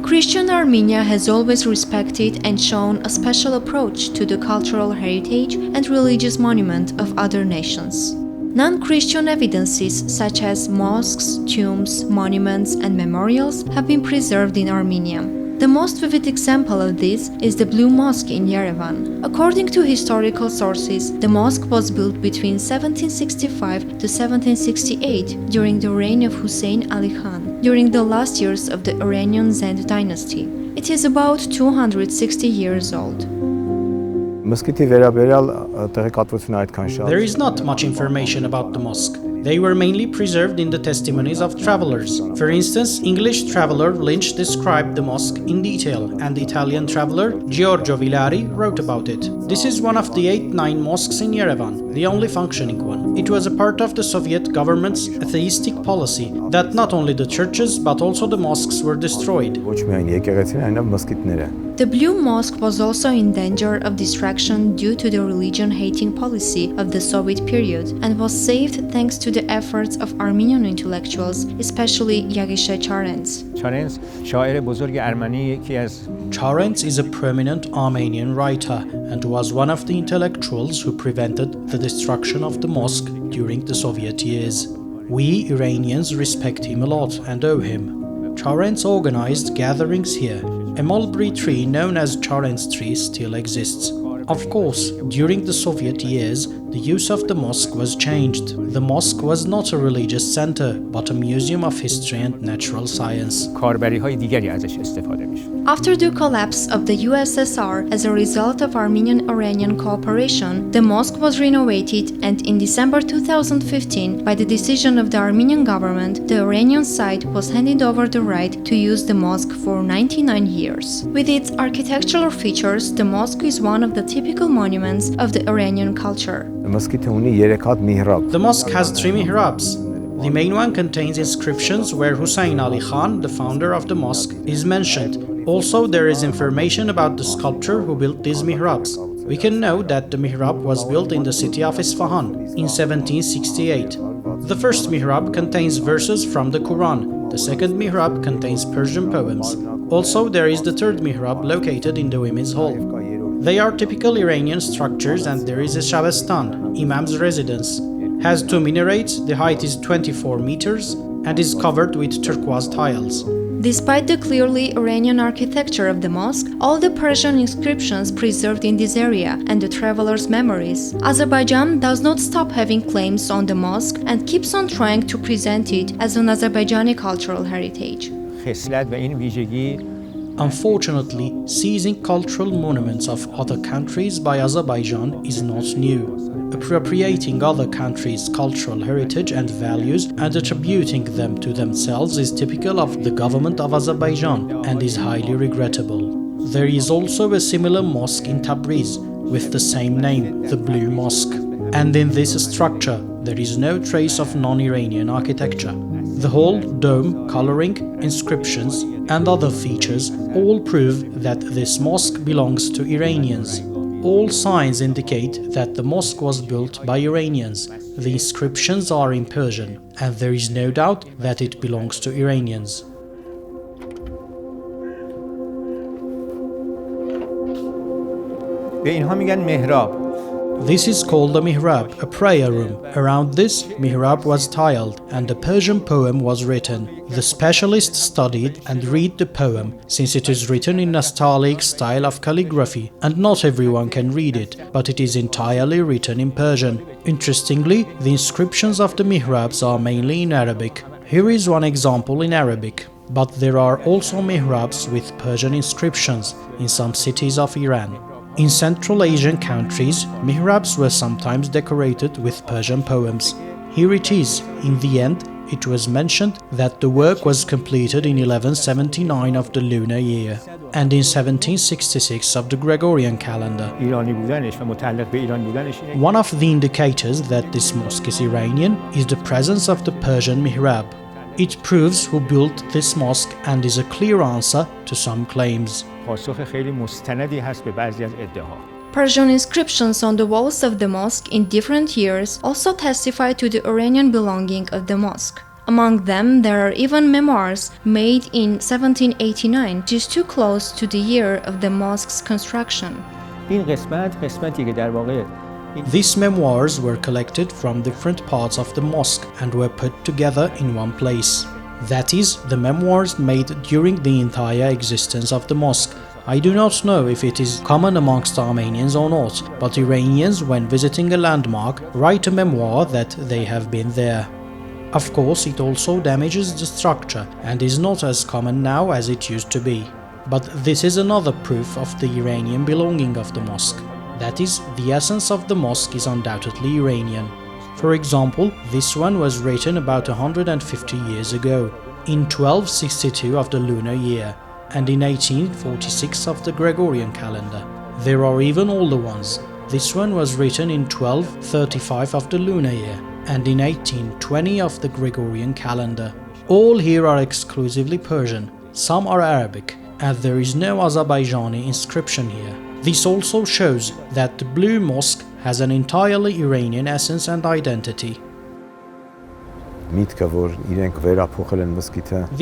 Christian Armenia has always respected and shown a special approach to the cultural heritage and religious monument of other nations. Non-Christian evidences such as mosques, tombs, monuments, and memorials have been preserved in Armenia. The most vivid example of this is the Blue Mosque in Yerevan. According to historical sources, the mosque was built between 1765 to 1768 during the reign of Hussein Ali Khan, during the last years of the Iranian Zend dynasty. It is about 260 years old. There is not much information about the mosque. They were mainly preserved in the testimonies of travelers. For instance, English traveler Lynch described the mosque in detail, and the Italian traveler Giorgio Villari wrote about it. This is one of the 8-9 mosques in Yerevan, the only functioning one. It was a part of the Soviet government's atheistic policy that not only the churches but also the mosques were destroyed. The Blue Mosque was also in danger of destruction due to the religion-hating policy of the Soviet period and was saved thanks to the efforts of Armenian intellectuals, especially Yagishe Charents. Charents is a prominent Armenian writer and was one of the intellectuals who prevented the destruction of the mosque during the Soviet years. We Iranians respect him a lot and owe him. Charents organized gatherings here. A mulberry tree known as Charents tree still exists. Of course, during the Soviet years, the use of the mosque was changed. The mosque was not a religious center, but a museum of history and natural science. After the collapse of the USSR as a result of Armenian-Iranian cooperation, the mosque was renovated, and in December 2015, by the decision of the Armenian government, the Iranian side was handed over the right to use the mosque for 99 years. With its architectural features, the mosque is one of the typical monuments of the Iranian culture. The mosque has 3 mihrabs. The main one contains inscriptions where Hussein Ali Khan, the founder of the mosque, is mentioned. Also, there is information about the sculptor who built these mihrabs. We can know that the mihrab was built in the city of Isfahan in 1768. The first mihrab contains verses from the Quran. The second mihrab contains Persian poems. Also, there is the third mihrab located in the women's hall. They are typical Iranian structures, and there is a Shabastan, Imam's residence. Has 2 minarets, the height is 24 meters, and is covered with turquoise tiles. Despite the clearly Iranian architecture of the mosque, all the Persian inscriptions preserved in this area and the travelers' memories, Azerbaijan does not stop having claims on the mosque and keeps on trying to present it as an Azerbaijani cultural heritage. Unfortunately, seizing cultural monuments of other countries by Azerbaijan is not new. Appropriating other countries' cultural heritage and values and attributing them to themselves is typical of the government of Azerbaijan and is highly regrettable. There is also a similar mosque in Tabriz with the same name, the Blue Mosque. And in this structure, there is no trace of non-Iranian architecture. The whole dome, coloring, inscriptions, and other features all prove that this mosque belongs to Iranians. All signs indicate that the mosque was built by Iranians. The inscriptions are in Persian, and there is no doubt that it belongs to Iranians. This is called a mihrab, a prayer room. Around this, mihrab was tiled and a Persian poem was written. The specialist studied and read the poem, since it is written in a Stalic style of calligraphy, and not everyone can read it, but it is entirely written in Persian. Interestingly, the inscriptions of the mihrabs are mainly in Arabic. Here is one example in Arabic. But there are also mihrabs with Persian inscriptions in some cities of Iran. In Central Asian countries, mihrabs were sometimes decorated with Persian poems. Here it is. In the end, it was mentioned that the work was completed in 1179 of the lunar year and in 1766 of the Gregorian calendar. One of the indicators that this mosque is Iranian is the presence of the Persian mihrab. It proves who built this mosque and is a clear answer to some claims. Persian inscriptions on the walls of the mosque in different years also testify to the Iranian belonging of the mosque. Among them, there are even memoirs made in 1789, just too close to the year of the mosque's construction. These memoirs were collected from different parts of the mosque and were put together in one place. That is, the memoirs made during the entire existence of the mosque. I do not know if it is common amongst Armenians or not, but Iranians, when visiting a landmark, write a memoir that they have been there. Of course, it also damages the structure and is not as common now as it used to be. But this is another proof of the Iranian belonging of the mosque. That is, the essence of the mosque is undoubtedly Iranian. For example, this one was written about 150 years ago, in 1262 of the lunar year, and in 1846 of the Gregorian calendar. There are even older ones. This one was written in 1235 of the lunar year, and in 1820 of the Gregorian calendar. All here are exclusively Persian, some are Arabic, and there is no Azerbaijani inscription here. This also shows that the Blue Mosque has an entirely Iranian essence and identity. The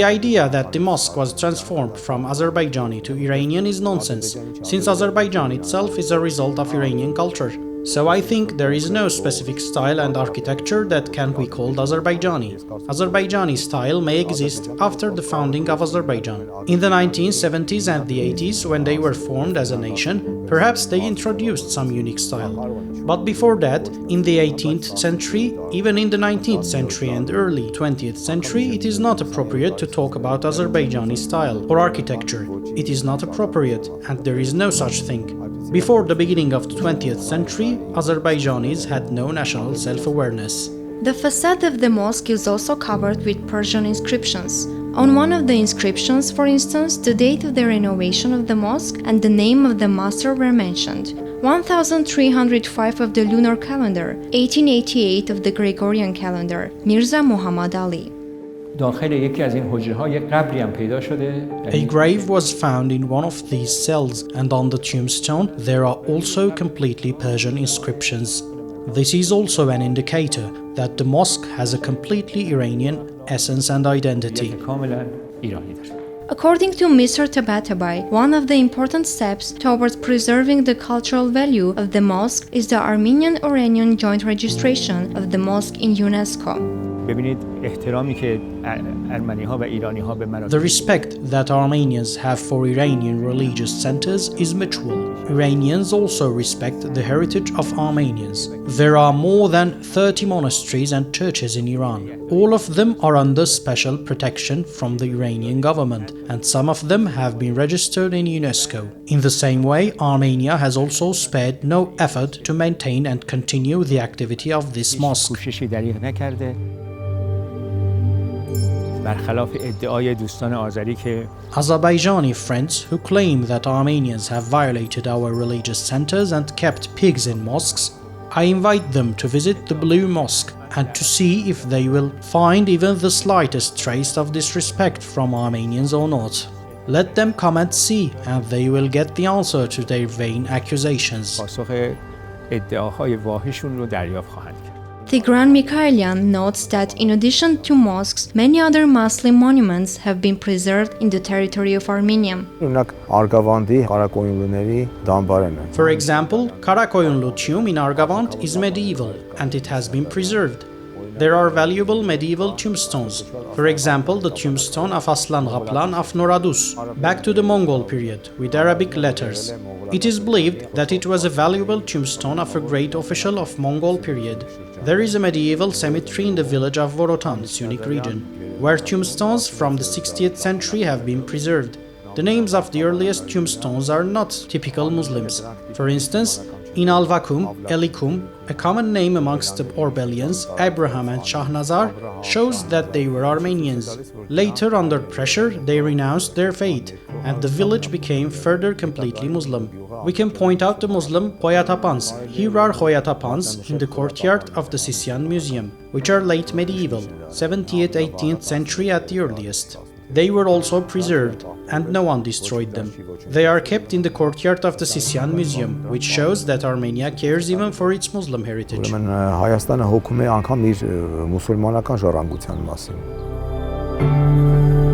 idea that the mosque was transformed from Azerbaijani to Iranian is nonsense, since Azerbaijan itself is a result of Iranian culture. So I think there is no specific style and architecture that can be called Azerbaijani. Azerbaijani style may exist after the founding of Azerbaijan. In the 1970s and the 80s, when they were formed as a nation, perhaps they introduced some unique style. But before that, in the 18th century, even in the 19th century and early 20th century, it is not appropriate to talk about Azerbaijani style or architecture. It is not appropriate, and there is no such thing. Before the beginning of the 20th century, Azerbaijanis had no national self-awareness. The facade of the mosque is also covered with Persian inscriptions. On one of the inscriptions, for instance, the date of the renovation of the mosque and the name of the master were mentioned. 1305 of the lunar calendar, 1888 of the Gregorian calendar, Mirza Muhammad Ali. A grave was found in one of these cells, and on the tombstone there are also completely Persian inscriptions. This is also an indicator that the mosque has a completely Iranian essence and identity. According to Mr. Tabatabai, one of the important steps towards preserving the cultural value of the mosque is the Armenian-Iranian joint registration of the mosque in UNESCO. The respect that Armenians have for Iranian religious centers is mutual. Iranians also respect the heritage of Armenians. There are more than 30 monasteries and churches in Iran. All of them are under special protection from the Iranian government, and some of them have been registered in UNESCO. In the same way, Armenia has also spared no effort to maintain and continue the activity of this mosque. Azerbaijani friends who claim that Armenians have violated our religious centers and kept pigs in mosques, I invite them to visit the Blue Mosque and to see if they will find even the slightest trace of disrespect from Armenians or not. Let them come and see, and they will get the answer to their vain accusations. Tigran Mikhaelian notes that in addition to mosques, many other Muslim monuments have been preserved in the territory of Armenia. For example, Karakoyunlu tomb in Argavand is medieval, and it has been preserved. There are valuable medieval tombstones, for example the tombstone of Aslan Ghaplan of Noradus, back to the Mongol period, with Arabic letters. It is believed that it was a valuable tombstone of a great official of Mongol period. There is a medieval cemetery in the village of Vorotan, Syunik region, where tombstones from the 60th century have been preserved. The names of the earliest tombstones are not typical Muslims. For instance, in Al-Vakum, Elikum, a common name amongst the Orbelians, Abraham and Shahnazar, shows that they were Armenians. Later, under pressure, they renounced their faith, and the village became further completely Muslim. We can point out the Muslim khoyatapans. Here are khoyatapans in the courtyard of the Sisian museum, which are late medieval, 17th-18th century at the earliest. They were also preserved, and no one destroyed them. They are kept in the courtyard of the Sisian Museum, which shows that Armenia cares even for its Muslim heritage. Հայաստանը հոգում է անգամ իր մուսուլմանական ժառանգության մասին։